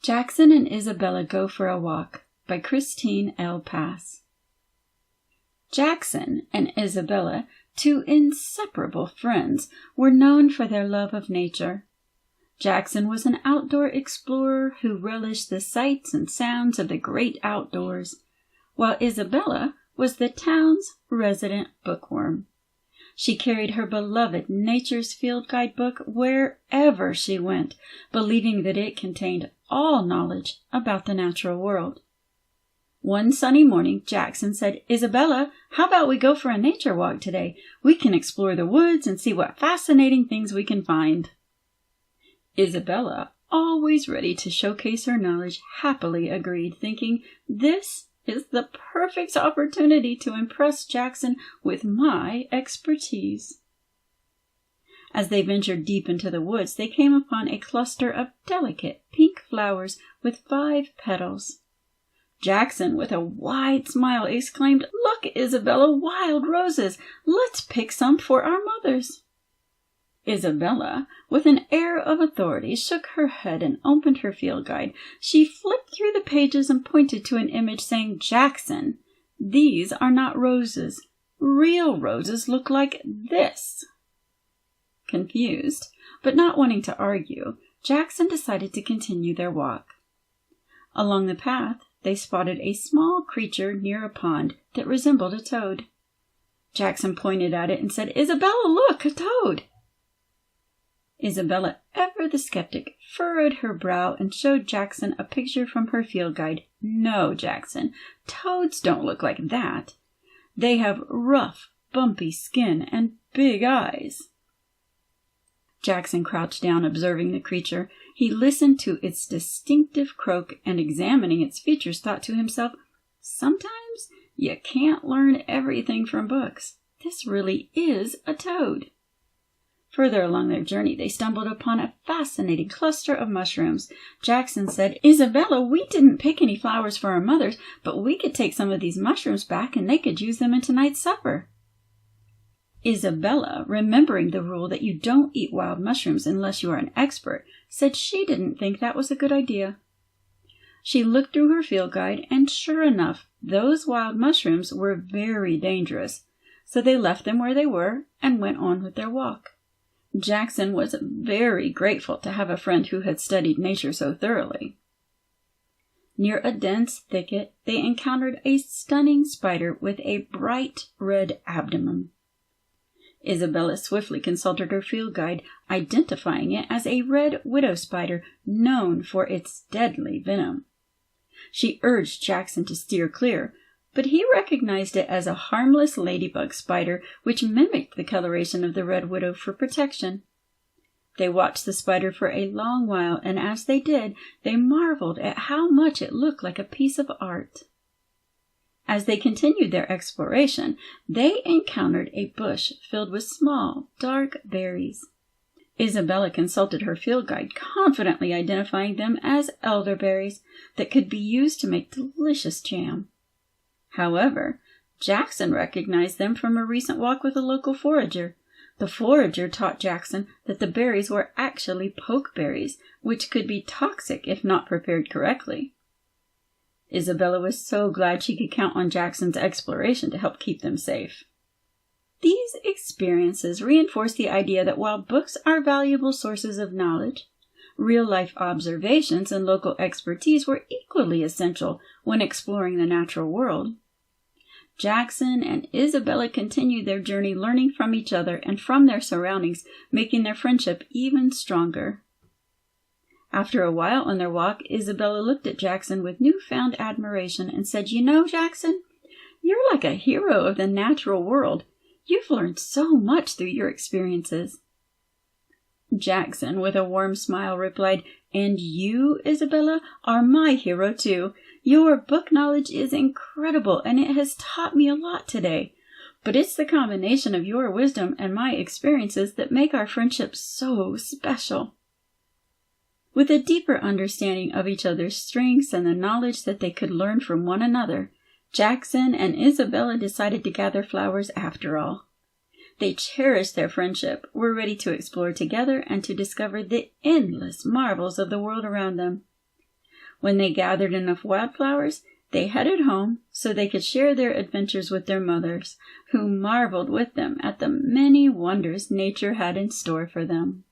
Jackson and Isabella Go for a Walk by Kristine L. Pass. Jackson and Isabella, two inseparable friends, were known for their love of nature. Jackson was an outdoor explorer who relished the sights and sounds of the great outdoors, while Isabella was the town's resident bookworm. She carried her beloved Nature's Field Guidebook wherever she went, believing that it contained all knowledge about the natural world. One sunny morning, Jackson said, "Isabella, how about we go for a nature walk today? We can explore the woods and see what fascinating things we can find." Isabella, always ready to showcase her knowledge, happily agreed, thinking, "This is the perfect opportunity to impress Jackson with my expertise." As they ventured deep into the woods, they came upon a cluster of delicate pink flowers with 5 petals. Jackson, with a wide smile, exclaimed, "Look, Isabella, wild roses! Let's pick some for our mothers." Isabella, with an air of authority, shook her head and opened her field guide. She flipped through the pages and pointed to an image, saying, "Jackson, these are not roses. Real roses look like this." Confused, but not wanting to argue, Jackson decided to continue their walk. Along the path, they spotted a small creature near a pond that resembled a toad. Jackson pointed at it and said, "Isabella, look, a toad!" Isabella, ever the skeptic, furrowed her brow and showed Jackson a picture from her field guide. "No, Jackson, toads don't look like that. They have rough, bumpy skin and big eyes." Jackson crouched down, observing the creature. He listened to its distinctive croak and, examining its features, thought to himself, "Sometimes you can't learn everything from books. This really is a toad." Further along their journey, they stumbled upon a fascinating cluster of mushrooms. Jackson said, "Isabella, we didn't pick any flowers for our mothers, but we could take some of these mushrooms back and they could use them in tonight's supper." Isabella, remembering the rule that you don't eat wild mushrooms unless you are an expert, said she didn't think that was a good idea. She looked through her field guide, and sure enough, those wild mushrooms were very dangerous, so they left them where they were and went on with their walk. Jackson was very grateful to have a friend who had studied nature so thoroughly. Near a dense thicket, they encountered a stunning spider with a bright red abdomen. Isabella swiftly consulted her field guide, identifying it as a red widow spider known for its deadly venom. She urged Jackson to steer clear, but he recognized it as a harmless ladybug spider which mimicked the coloration of the red widow for protection. They watched the spider for a long while, and as they did, they marveled at how much it looked like a piece of art. As they continued their exploration, they encountered a bush filled with small, dark berries. Isabella consulted her field guide, confidently identifying them as elderberries that could be used to make delicious jam. However, Jackson recognized them from a recent walk with a local forager. The forager taught Jackson that the berries were actually pokeberries, which could be toxic if not prepared correctly. Isabella was so glad she could count on Jackson's exploration to help keep them safe. These experiences reinforced the idea that while books are valuable sources of knowledge, real-life observations and local expertise were equally essential when exploring the natural world. Jackson and Isabella continued their journey, learning from each other and from their surroundings, making their friendship even stronger. After a while on their walk, Isabella looked at Jackson with newfound admiration and said, "You know, Jackson, you're like a hero of the natural world. You've learned so much through your experiences." Jackson, with a warm smile, replied, "And you, Isabella, are my hero too. Your book knowledge is incredible, and it has taught me a lot today. But it's the combination of your wisdom and my experiences that make our friendship so special." With a deeper understanding of each other's strengths and the knowledge that they could learn from one another, Jackson and Isabella decided to gather flowers after all. They cherished their friendship, were ready to explore together, and to discover the endless marvels of the world around them. When they gathered enough wildflowers, they headed home so they could share their adventures with their mothers, who marveled with them at the many wonders nature had in store for them.